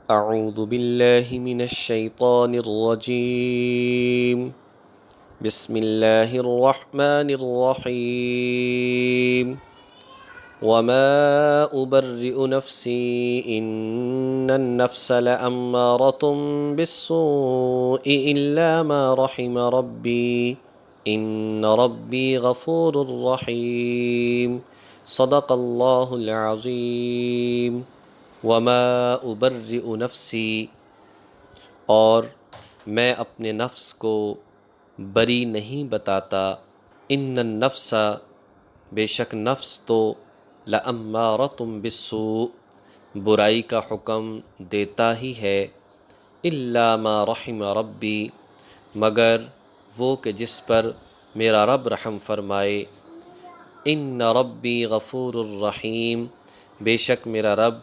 اعوذ باللہ من الشیطان الرجیم بسم اللہ الرحمن الرحیم وما ابرئ نفسی ان النفس لأمارة بالسوء الا ما رحم ربی ان ربی غفور رحیم صدق اللہ العظیم۔ وما ابرئ نفسی، اور میں اپنے نفس کو بری نہیں بتاتا، ان النفس، بے شک نفس تو لامارۃ بالسوء، برائی کا حکم دیتا ہی ہے، الا ما رحم ربی، مگر وہ کہ جس پر میرا رب رحم فرمائے، ان ربی غفور الرحیم، بے شک میرا رب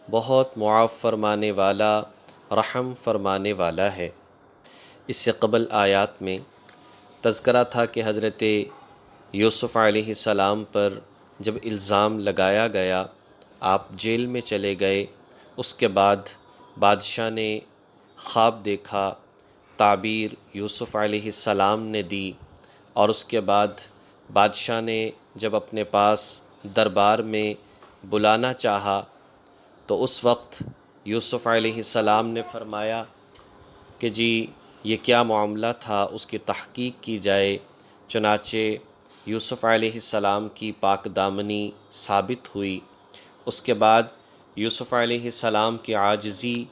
بہت معاف فرمانے والا، رحم فرمانے والا ہے۔ اس سے قبل آیات میں تذکرہ تھا کہ حضرت یوسف علیہ السلام پر جب الزام لگایا گیا، آپ جیل میں چلے گئے، اس کے بعد بادشاہ نے خواب دیکھا، تعبیر یوسف علیہ السلام نے دی، اور اس کے بعد بادشاہ نے جب اپنے پاس دربار میں بلانا چاہا تو اس وقت یوسف علیہ السلام نے فرمایا کہ جی یہ کیا معاملہ تھا، اس کی تحقیق کی جائے۔ چنانچہ یوسف علیہ السلام کی پاک دامنی ثابت ہوئی۔ اس کے بعد یوسف علیہ السلام کی عاجزی،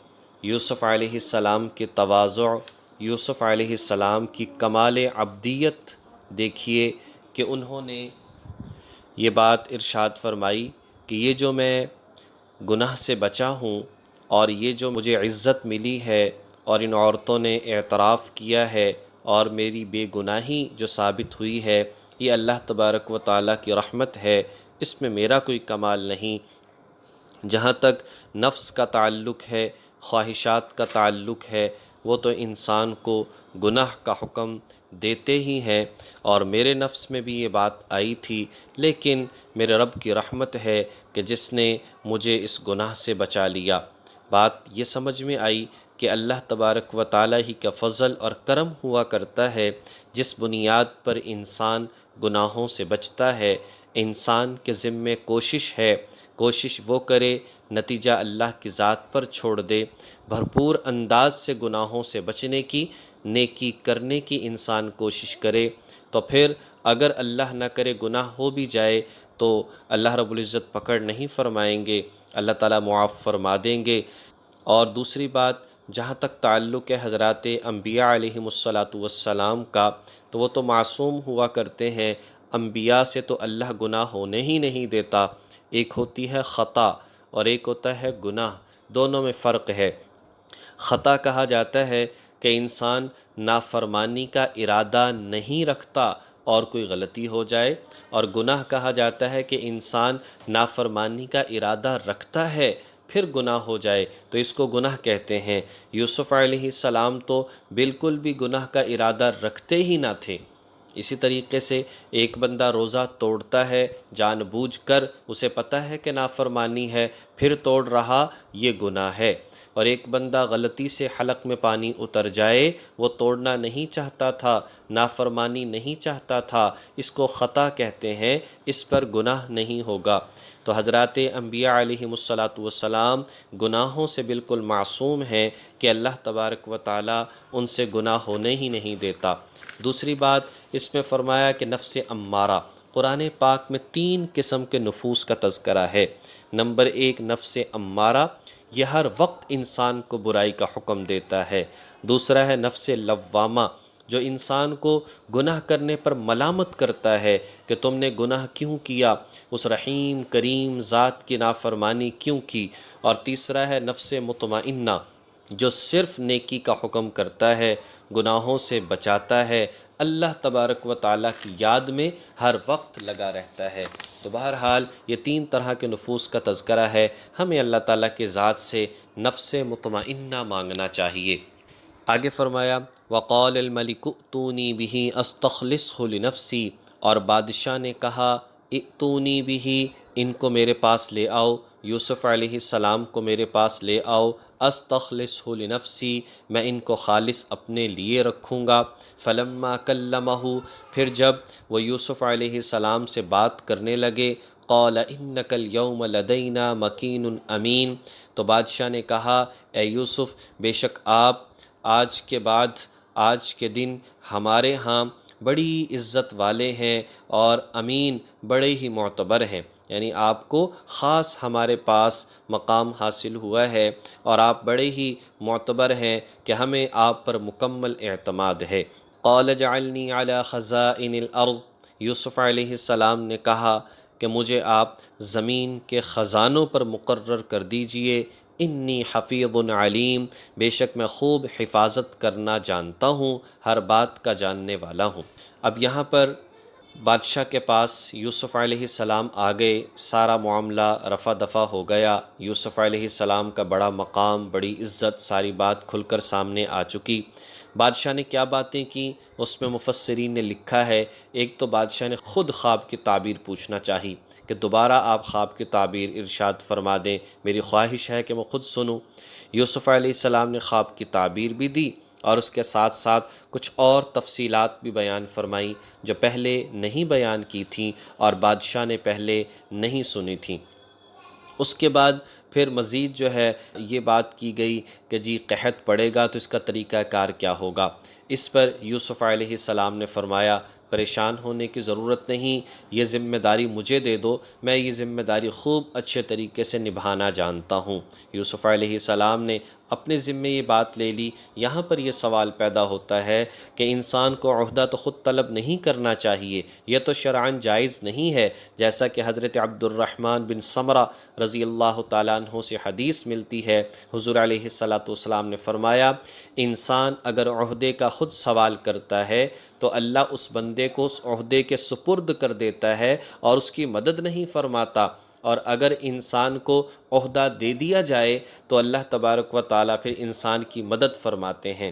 یوسف علیہ السلام کے تواضع، یوسف علیہ السلام کی کمال عبدیت دیکھیے کہ انہوں نے یہ بات ارشاد فرمائی کہ یہ جو میں گناہ سے بچا ہوں اور یہ جو مجھے عزت ملی ہے اور ان عورتوں نے اعتراف کیا ہے اور میری بے گناہی جو ثابت ہوئی ہے، یہ اللہ تبارک و تعالیٰ کی رحمت ہے، اس میں میرا کوئی کمال نہیں۔ جہاں تک نفس کا تعلق ہے، خواہشات کا تعلق ہے، وہ تو انسان کو گناہ کا حکم دیتے ہی ہیں، اور میرے نفس میں بھی یہ بات آئی تھی، لیکن میرے رب کی رحمت ہے کہ جس نے مجھے اس گناہ سے بچا لیا۔ بات یہ سمجھ میں آئی کہ اللہ تبارک و تعالیٰ ہی کا فضل اور کرم ہوا کرتا ہے، جس بنیاد پر انسان گناہوں سے بچتا ہے۔ انسان کے ذمے کوشش ہے، کوشش وہ کرے، نتیجہ اللہ کی ذات پر چھوڑ دے، بھرپور انداز سے گناہوں سے بچنے کی، نیکی کرنے کی انسان کوشش کرے، تو پھر اگر اللہ نہ کرے گناہ ہو بھی جائے تو اللہ رب العزت پکڑ نہیں فرمائیں گے، اللہ تعالیٰ معاف فرما دیں گے۔ اور دوسری بات، جہاں تک تعلق ہے حضرات انبیاء علیہم السلام کا، تو وہ تو معصوم ہوا کرتے ہیں، انبیاء سے تو اللہ گناہ ہونے ہی نہیں دیتا۔ ایک ہوتی ہے خطا اور ایک ہوتا ہے گناہ، دونوں میں فرق ہے۔ خطا کہا جاتا ہے کہ انسان نافرمانی کا ارادہ نہیں رکھتا اور کوئی غلطی ہو جائے، اور گناہ کہا جاتا ہے کہ انسان نافرمانی کا ارادہ رکھتا ہے پھر گناہ ہو جائے تو اس کو گناہ کہتے ہیں۔ یوسف علیہ السلام تو بالکل بھی گناہ کا ارادہ رکھتے ہی نہ تھے۔ اسی طریقے سے ایک بندہ روزہ توڑتا ہے جان بوجھ کر، اسے پتہ ہے کہ نافرمانی ہے پھر توڑ رہا، یہ گناہ ہے۔ اور ایک بندہ غلطی سے حلق میں پانی اتر جائے، وہ توڑنا نہیں چاہتا تھا، نافرمانی نہیں چاہتا تھا، اس کو خطا کہتے ہیں، اس پر گناہ نہیں ہوگا۔ تو حضرات انبیاء علیہم السلام گناہوں سے بالکل معصوم ہیں کہ اللہ تبارک و تعالیٰ ان سے گناہ ہونے ہی نہیں دیتا۔ دوسری بات اس میں فرمایا کہ نفس امارہ، قرآن پاک میں 3 قسم کے نفوس کا تذکرہ ہے۔ نمبر 1 نفس امارہ، یہ ہر وقت انسان کو برائی کا حکم دیتا ہے۔ دوسرا ہے نفس لوامہ، جو انسان کو گناہ کرنے پر ملامت کرتا ہے کہ تم نے گناہ کیوں کیا، اس رحیم کریم ذات کی نافرمانی کیوں کی۔ اور تیسرا ہے نفس مطمئنہ، جو صرف نیکی کا حکم کرتا ہے، گناہوں سے بچاتا ہے، اللہ تبارک و تعالیٰ کی یاد میں ہر وقت لگا رہتا ہے۔ تو بہرحال یہ 3 طرح کے نفوس کا تذکرہ ہے، ہمیں اللہ تعالیٰ کے ذات سے نفس مطمئنہ مانگنا چاہیے۔ آگے فرمایا وقال الملک ائتونی بہ استخلصہ لنفسی، اور بادشاہ نے کہا ائتونی بہ، ان کو میرے پاس لے آؤ، یوسف علیہ السلام کو میرے پاس لے آؤ، استخلصہ لنفسی، میں ان کو خالص اپنے لیے رکھوں گا۔ فلما کلمہ، پھر جب وہ یوسف علیہ السلام سے بات کرنے لگے، قال انک الیوم لدینا مکین امین، تو بادشاہ نے کہا اے یوسف، بے شک آپ آج کے بعد، آج کے دن ہمارے ہاں بڑی عزت والے ہیں اور امین، بڑے ہی معتبر ہیں، یعنی آپ کو خاص ہمارے پاس مقام حاصل ہوا ہے اور آپ بڑے ہی معتبر ہیں کہ ہمیں آپ پر مکمل اعتماد ہے۔ قال جعلنی علی خزائن الارض، یوسف علیہ السلام نے کہا کہ مجھے آپ زمین کے خزانوں پر مقرر کر دیجئے، انی حفیظ علیم، بے شک میں خوب حفاظت کرنا جانتا ہوں، ہر بات کا جاننے والا ہوں۔ اب یہاں پر بادشاہ کے پاس یوسف علیہ السلام آ گئے، سارا معاملہ رفع دفع ہو گیا، یوسف علیہ السلام کا بڑا مقام، بڑی عزت، ساری بات کھل کر سامنے آ چکی۔ بادشاہ نے کیا باتیں کی اس میں مفسرین نے لکھا ہے، ایک تو بادشاہ نے خود خواب کی تعبیر پوچھنا چاہی کہ دوبارہ آپ خواب کی تعبیر ارشاد فرما دیں، میری خواہش ہے کہ میں خود سنوں۔ یوسف علیہ السلام نے خواب کی تعبیر بھی دی اور اس کے ساتھ ساتھ کچھ اور تفصیلات بھی بیان فرمائیں جو پہلے نہیں بیان کی تھیں اور بادشاہ نے پہلے نہیں سنی تھیں۔ اس کے بعد پھر مزید جو ہے یہ بات کی گئی کہ جی قحط پڑے گا تو اس کا طریقہ کار کیا ہوگا۔ اس پر یوسف علیہ السلام نے فرمایا پریشان ہونے کی ضرورت نہیں، یہ ذمہ داری مجھے دے دو، میں یہ ذمہ داری خوب اچھے طریقے سے نبھانا جانتا ہوں۔ یوسف علیہ السلام نے اپنے ذمے یہ بات لے لی۔ یہاں پر یہ سوال پیدا ہوتا ہے کہ انسان کو عہدہ تو خود طلب نہیں کرنا چاہیے، یہ تو شرعاً جائز نہیں ہے، جیسا کہ حضرت عبد الرحمن بن سمرہ رضی اللہ تعالیٰ عنہ سے حدیث ملتی ہے، حضور علیہ السلام نے فرمایا انسان اگر عہدے کا خود سوال کرتا ہے تو اللہ اس بندے کو اس عہدے کے سپرد کر دیتا ہے اور اس کی مدد نہیں فرماتا، اور اگر انسان کو عہدہ دے دیا جائے تو اللہ تبارک و تعالیٰ پھر انسان کی مدد فرماتے ہیں۔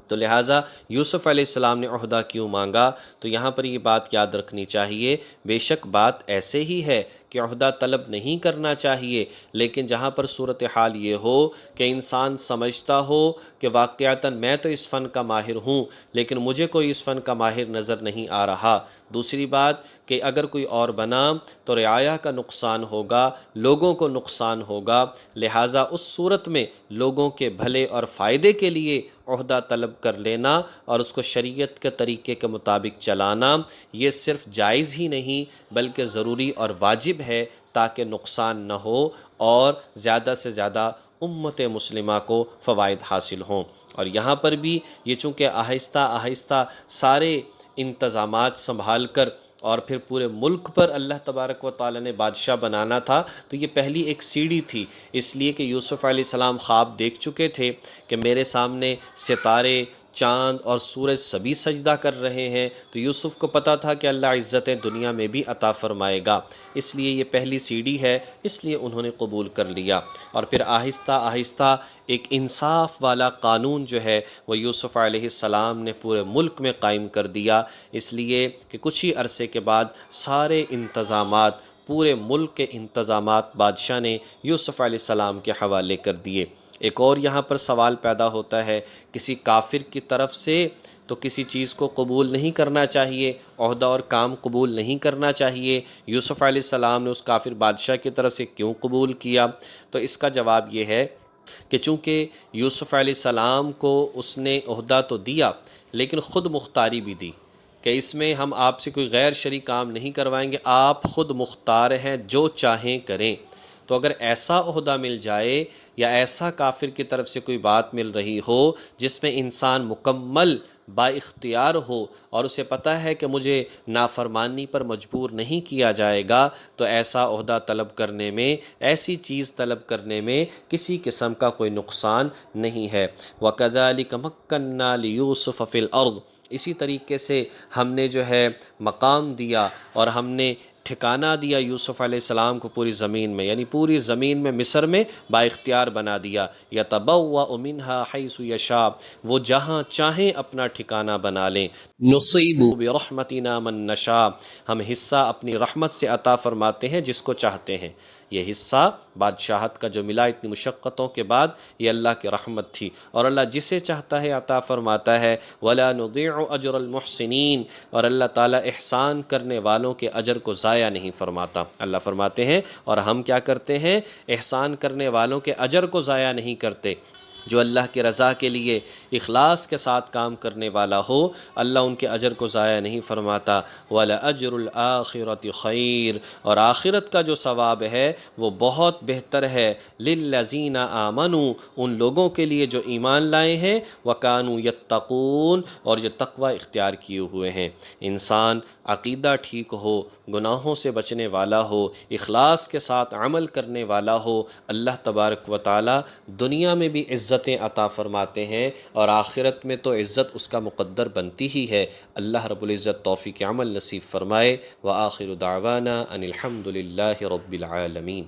تو لہٰذا یوسف علیہ السلام نے عہدہ کیوں مانگا؟ تو یہاں پر یہ بات یاد رکھنی چاہیے، بے شک بات ایسے ہی ہے کہ عہدہ طلب نہیں کرنا چاہیے، لیکن جہاں پر صورتحال یہ ہو کہ انسان سمجھتا ہو کہ واقعتاً میں تو اس فن کا ماہر ہوں لیکن مجھے کوئی اس فن کا ماہر نظر نہیں آ رہا۔ دوسری بات کہ اگر کوئی اور بنا تو رعایا کا نقصان ہوگا، لوگوں کو نقصان ہوگا، لہٰذا اس صورت میں لوگوں کے بھلے اور فائدے کے لیے عہدہ طلب کر لینا اور اس کو شریعت کے طریقے کے مطابق چلانا یہ صرف جائز ہی نہیں بلکہ ضروری اور واجب ہے تاکہ نقصان نہ ہو اور زیادہ سے زیادہ امت مسلمہ کو فوائد حاصل ہوں۔ اور یہاں پر بھی یہ چونکہ آہستہ آہستہ سارے انتظامات سنبھال کر اور پھر پورے ملک پر اللہ تبارک و تعالیٰ نے بادشاہ بنانا تھا، تو یہ پہلی ایک سیڑھی تھی، اس لیے کہ یوسف علیہ السلام خواب دیکھ چکے تھے کہ میرے سامنے ستارے، چاند اور سورج سبھی سجدہ کر رہے ہیں، تو یوسف کو پتہ تھا کہ اللہ عزتیں دنیا میں بھی عطا فرمائے گا، اس لیے یہ پہلی سیڑھی ہے، اس لیے انہوں نے قبول کر لیا۔ اور پھر آہستہ آہستہ ایک انصاف والا قانون جو ہے وہ یوسف علیہ السلام نے پورے ملک میں قائم کر دیا، اس لیے کہ کچھ ہی عرصے کے بعد سارے انتظامات، پورے ملک کے انتظامات بادشاہ نے یوسف علیہ السلام کے حوالے کر دیے۔ ایک اور یہاں پر سوال پیدا ہوتا ہے، کسی کافر کی طرف سے تو کسی چیز کو قبول نہیں کرنا چاہیے، عہدہ اور کام قبول نہیں کرنا چاہیے، یوسف علیہ السلام نے اس کافر بادشاہ کی طرف سے کیوں قبول کیا؟ تو اس کا جواب یہ ہے کہ چونکہ یوسف علیہ السلام کو اس نے عہدہ تو دیا لیکن خود مختاری بھی دی کہ اس میں ہم آپ سے کوئی غیر شرعی کام نہیں کروائیں گے، آپ خود مختار ہیں، جو چاہیں کریں۔ تو اگر ایسا عہدہ مل جائے یا ایسا کافر کی طرف سے کوئی بات مل رہی ہو جس میں انسان مکمل با اختیار ہو اور اسے پتہ ہے کہ مجھے نافرمانی پر مجبور نہیں کیا جائے گا، تو ایسا عہدہ طلب کرنے میں، ایسی چیز طلب کرنے میں کسی قسم کا کوئی نقصان نہیں ہے۔ وَكَذَلِكَ مَكَّنَّا لِيُوسُفَ فِي الْأَرْضِ، اسی طریقے سے ہم نے جو ہے مقام دیا اور ہم نے ٹھکانہ دیا یوسف علیہ السلام کو پوری زمین میں، یعنی پوری زمین میں مصر میں بااختیار بنا دیا۔ یتبوأ منہا حیث یشاء، وہ جہاں چاہیں اپنا ٹھکانہ بنا لیں۔ نصیب برحمتنا من نشاء، ہم حصہ اپنی رحمت سے عطا فرماتے ہیں جس کو چاہتے ہیں۔ یہ حصہ بادشاہت کا جو ملا اتنی مشقتوں کے بعد، یہ اللہ کی رحمت تھی، اور اللہ جسے چاہتا ہے عطا فرماتا ہے۔ وَلَا نُضِيعُ أَجْرَ الْمُحْسِنِينَ، اور اللہ تعالیٰ احسان کرنے والوں کے اجر کو ضائع نہیں فرماتا۔ اللہ فرماتے ہیں اور ہم کیا کرتے ہیں؟ احسان کرنے والوں کے اجر کو ضائع نہیں کرتے۔ جو اللہ کی رضا کے لیے اخلاص کے ساتھ کام کرنے والا ہو، اللہ ان کے اجر کو ضائع نہیں فرماتا۔ وَلَأَجْرُ الْآخِرَةِ خَيْرٌ، اور آخرت کا جو ثواب ہے وہ بہت بہتر ہے۔ لِلَّذِينَ آمَنُوا، ان لوگوں کے لیے جو ایمان لائے ہیں، وَكَانُوا يَتَّقُونَ، اور جو تقوی اختیار کیے ہوئے ہیں۔ انسان عقیدہ ٹھیک ہو، گناہوں سے بچنے والا ہو، اخلاص کے ساتھ عمل کرنے والا ہو، اللہ تبارک و تعالی دنیا میں بھی عزتیں عطا فرماتے ہیں، اور آخرت میں تو عزت اس کا مقدر بنتی ہی ہے۔ اللہ رب العزت توفیق عمل نصیب فرمائے۔ وآخر دعوانا ان الحمد للہ رب العالمین۔